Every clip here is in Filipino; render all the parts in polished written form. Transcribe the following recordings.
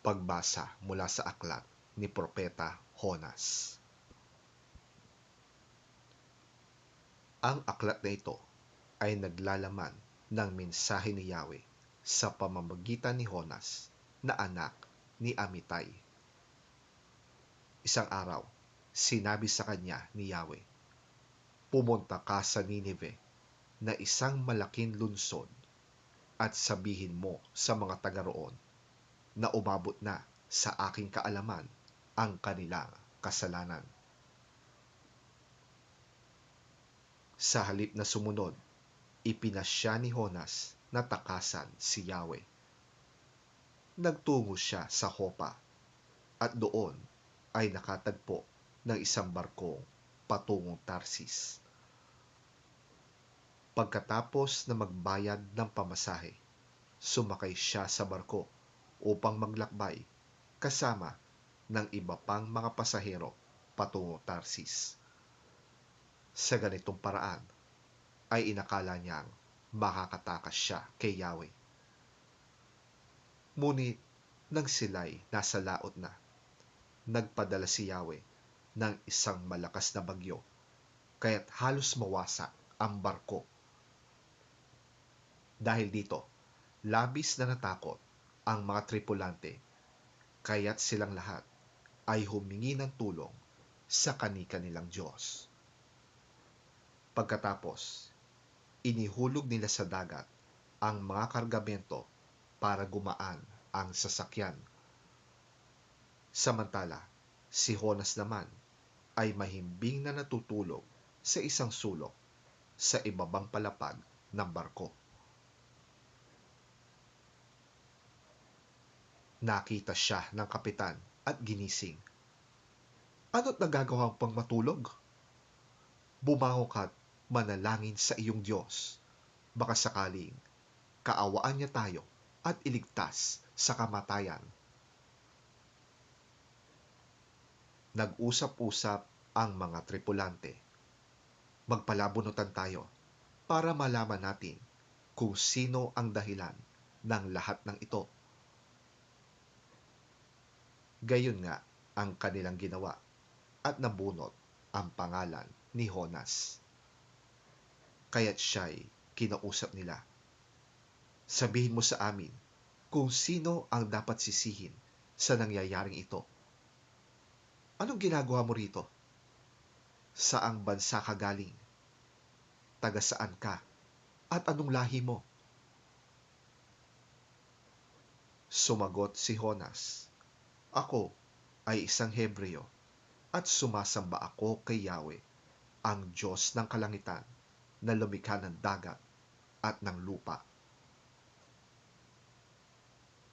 Pagbasa mula sa aklat ni Propeta Honas. Ang aklat na ito ay naglalaman ng mensahe ni Yahweh sa pamamagitan ni Honas na anak ni Amitay. Isang araw, sinabi sa kanya ni Yahweh, "Pumunta ka sa Nineveh na isang malaking lungsod at sabihin mo sa mga taga roon na umabot na sa aking kaalaman ang kanilang kasalanan." Sa halip na sumunod, ipinasya ni Honas na takasan si Yahweh. Nagtungo siya sa Hopa at doon ay nakatagpo ng isang barkong patungong Tarsis. Pagkatapos na magbayad ng pamasahe, sumakay siya sa barko upang maglakbay kasama ng iba pang mga pasahero patungo Tarsis. Sa ganitong paraan ay inakala niyang makakatakas siya kay Yahweh. Ngunit nang sila'y nasa laot na, nagpadala si Yahweh ng isang malakas na bagyo, kaya't halos mawasak ang barko. Dahil dito, labis na natakot ang mga tripulante, kaya't silang lahat ay humingi ng tulong sa kani-kanilang Diyos. Pagkatapos, inihulog nila sa dagat ang mga kargamento para gumaan ang sasakyan. Samantala, si Honas naman ay mahimbing na natutulog sa isang sulok sa ibabang palapag ng barko. Nakita siya ng kapitan at ginising. "Ano't nagagawa pang matulog? Bumangon ka't manalangin sa iyong Diyos. Baka sakaling kaawaan niya tayo at iligtas sa kamatayan." Nag-usap-usap ang mga tripulante. "Magpalabunutan tayo para malaman natin kung sino ang dahilan ng lahat ng ito." Gayon nga ang kanilang ginawa at nabunot ang pangalan ni Honas. Kaya't siya'y kinausap nila, "Sabihin mo sa amin kung sino ang dapat sisihin sa nangyayaring ito. Anong ginagawa mo rito? Saang bansa ka galing? Taga saan ka? At anong lahi mo?" Sumagot si Honas, "Ako ay isang Hebreo at sumasamba ako kay Yahweh, ang Diyos ng kalangitan na lumikha ng dagat at ng lupa."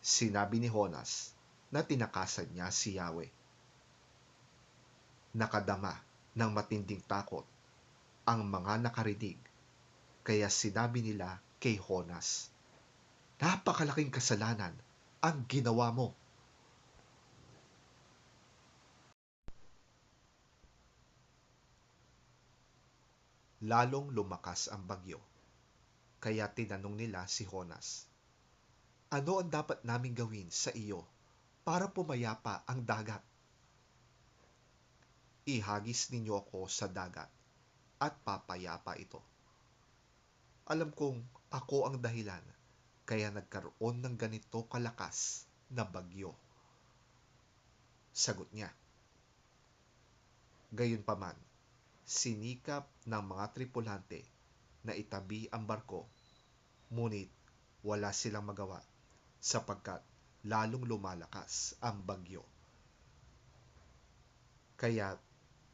Sinabi ni Honas na tinakasan niya si Yahweh. Nakadama ng matinding takot ang mga nakarinig, kaya sinabi nila kay Honas, "Napakalaking kasalanan ang ginawa mo." Lalong lumakas ang bagyo, kaya tinanong nila si Honas, "Ano ang dapat naming gawin sa iyo para pumayapa ang dagat?" "Ihagis ninyo ako sa dagat at papayapa ito. Alam kong ako ang dahilan kaya nagkaroon ng ganito kalakas na bagyo." Sagot niya. Gayunpaman, sinikap ng mga tripulante na itabi ang barko, ngunit wala silang magawa sapagkat lalong lumalakas ang bagyo. Kaya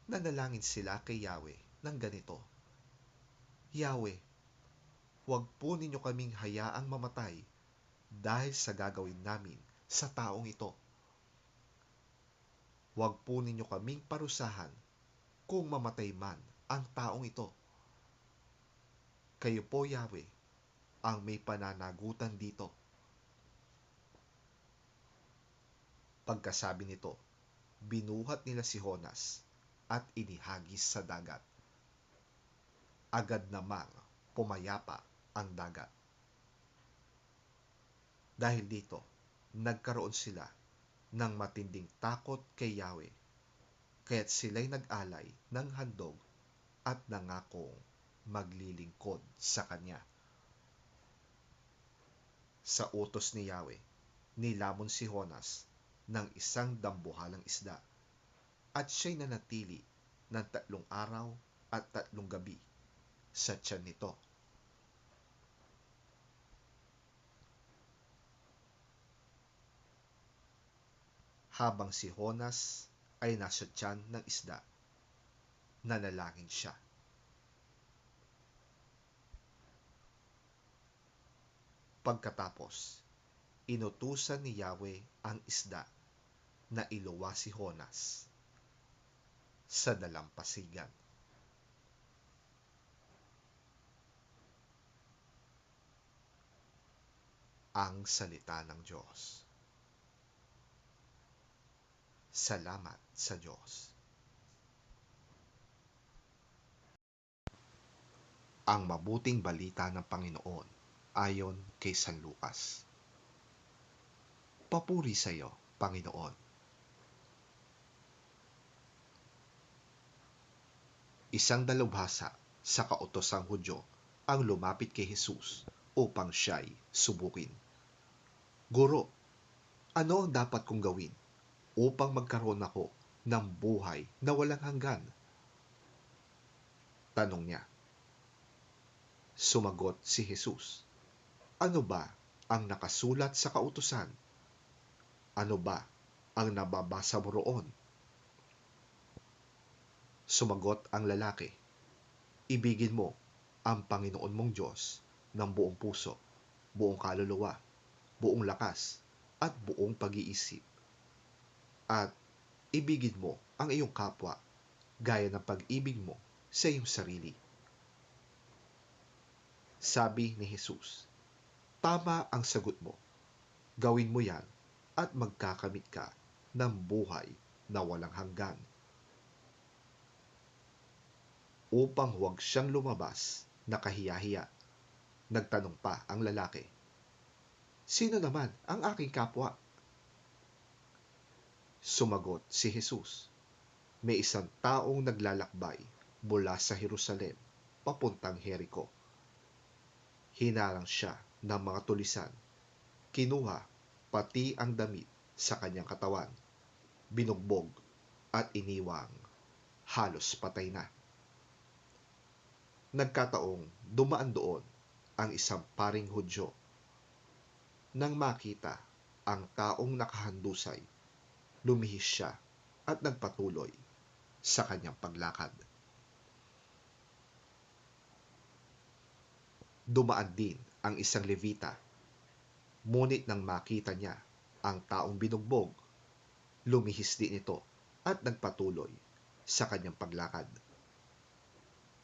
nanalangin sila kay Yahweh ng ganito, "Yahweh, huwag po ninyo kaming hayaang mamatay dahil sa gagawin namin sa taong ito. Huwag po ninyo kaming parusahan kung mamatay man ang taong ito. Kayo po, Yahweh, ang may pananagutan dito." Pagkasabi nito, binuhat nila si Honas at inihagis sa dagat. Agad namang pumayapa ang dagat. Dahil dito, nagkaroon sila ng matinding takot kay Yahweh, kaya't sila'y nag-alay ng handog at nangakong maglilingkod sa kanya. Sa utos ni Yahweh, nilamon si Jonas ng isang dambuhalang isda at siya'y nanatili ng 3 araw at 3 gabi sa tiyan nito. Habang si Jonas ay nasa tiyan ng isda, nanalangin siya. Pagkatapos, inutusan ni Yahweh ang isda na iluwa si Jonas sa dalampasigan. Ang salita ng Diyos. Salamat sa Diyos. Ang mabuting balita ng Panginoon ayon kay San Lucas. Papuri sa iyo, Panginoon. Isang dalubhasa sa kautosang Hudyo ang lumapit kay Jesus upang siya'y subukin. Guro, ano ang dapat kong gawin upang magkaroon ako ng buhay na walang hanggan? Tanong niya. Sumagot si Jesus, ano ba ang nakasulat sa kautusan? Ano ba ang nababasa mo roon? Sumagot ang lalaki, ibigin mo ang Panginoon mong Diyos ng buong puso, buong kaluluwa, buong lakas, at buong pag-iisip. At ibigin mo ang iyong kapwa gaya ng pag-ibig mo sa iyong sarili. Sabi ni Jesus, tama ang sagot mo. Gawin mo yan at magkakamit ka ng buhay na walang hanggan. Upang huwag siyang lumabas na kahiya-hiya, nagtanong pa ang lalaki, sino naman ang aking kapwa? Sumagot si Jesus, may isang taong naglalakbay mula sa Jerusalem papuntang Jericho. Hinarang siya ng mga tulisan, kinuha pati ang damit sa kanyang katawan, binugbog at iniwang halos patay na. Nagkataong dumaan doon ang isang paring Hudyo. Nang makita ang taong nakahandusay, lumihis siya at nagpatuloy sa kanyang paglakad. Dumaan din ang isang Levita, ngunit nang makita niya ang taong binugbog, lumihis din ito at nagpatuloy sa kanyang paglakad.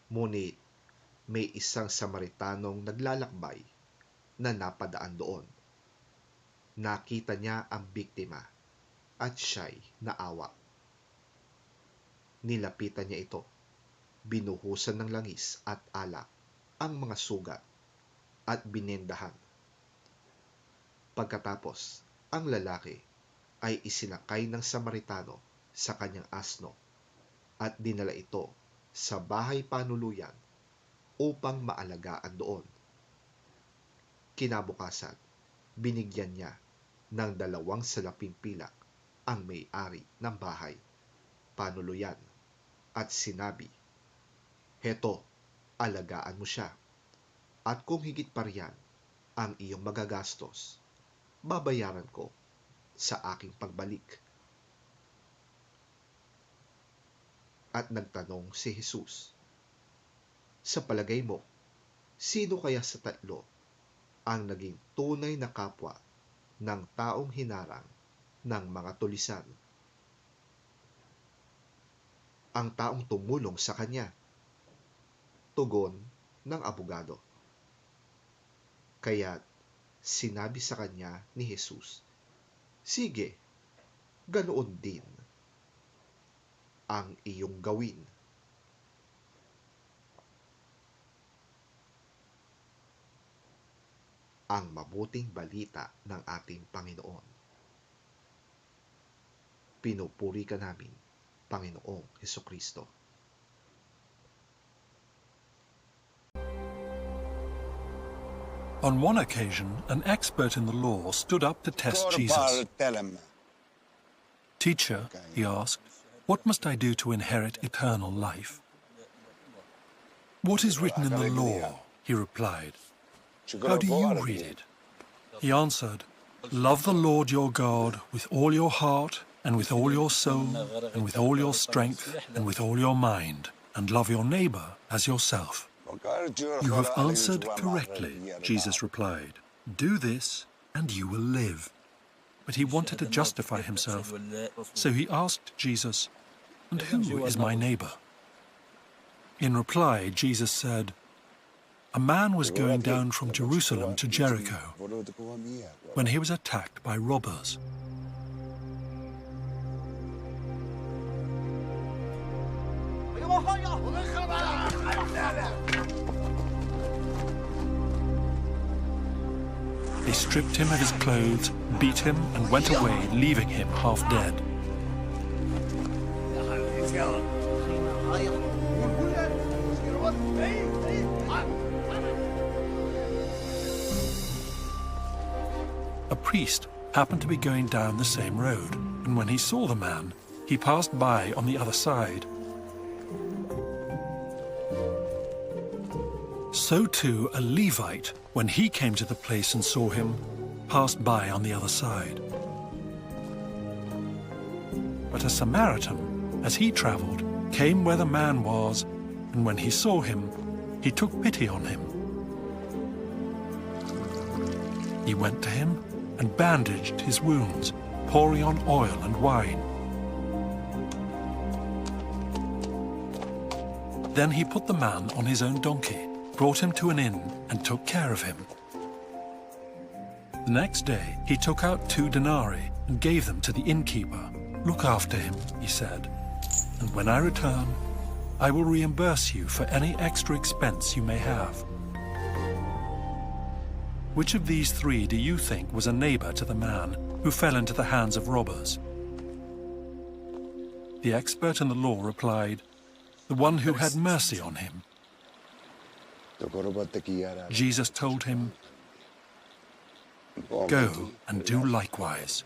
Ngunit may isang Samaritanong naglalakbay na napadaan doon. Nakita niya ang biktima at siya'y naawa. Nilapitan niya ito, binuhusan ng langis at alak ang mga sugat at binendahan. Pagkatapos, ang lalaki ay isinakay ng Samaritano sa kanyang asno at dinala ito sa bahay panuluyan upang maalagaan doon. Kinabukasan, binigyan niya ng 2 salaping pilak ang may-ari ng bahay panuluyan at sinabi, heto, alagaan mo siya, at kung higit pa riyan ang iyong magagastos, babayaran ko sa aking pagbalik. At nagtanong si Jesus, sa palagay mo, sino kaya sa 3 ang naging tunay na kapwa ng taong hinarang ng mga tulisan? Ang taong tumulong sa kanya. Tugon ng abogado. Kaya't sinabi sa kanya ni Jesus, sige, ganoon din ang iyong gawin. Ang mabuting balita ng ating Panginoon. Pinupuri ka namin, Panginoong Hesukristo. On one occasion, an expert in the law stood up to test Jesus. "Teacher," he asked, "what must I do to inherit eternal life?" "What is written in the law?" he replied. "How do you read it?" He answered, "Love the Lord your God with all your heart, and with all your soul, and with all your strength, and with all your mind, and love your neighbor as yourself." "You have answered correctly," Jesus replied. "Do this, and you will live." But he wanted to justify himself, so he asked Jesus, "And who is my neighbor?" In reply, Jesus said, "A man was going down from Jerusalem to Jericho when he was attacked by robbers. They stripped him of his clothes, beat him, and went away, leaving him half dead. A priest happened to be going down the same road, and when he saw the man, he passed by on the other side. So too a Levite, when he came to the place and saw him, passed by on the other side. But a Samaritan, as he traveled, came where the man was, and when he saw him, he took pity on him. He went to him and bandaged his wounds, pouring on oil and wine. Then he put the man on his own donkey, brought him to an inn, and took care of him. The next day he took out 2 denarii and gave them to the innkeeper. "Look after him," he said, "and when I return, I will reimburse you for any extra expense you may have." Which of these 3 do you think was a neighbor to the man who fell into the hands of robbers? The expert in the law replied, "The one who had mercy on him." Jesus told him, "Go and do likewise."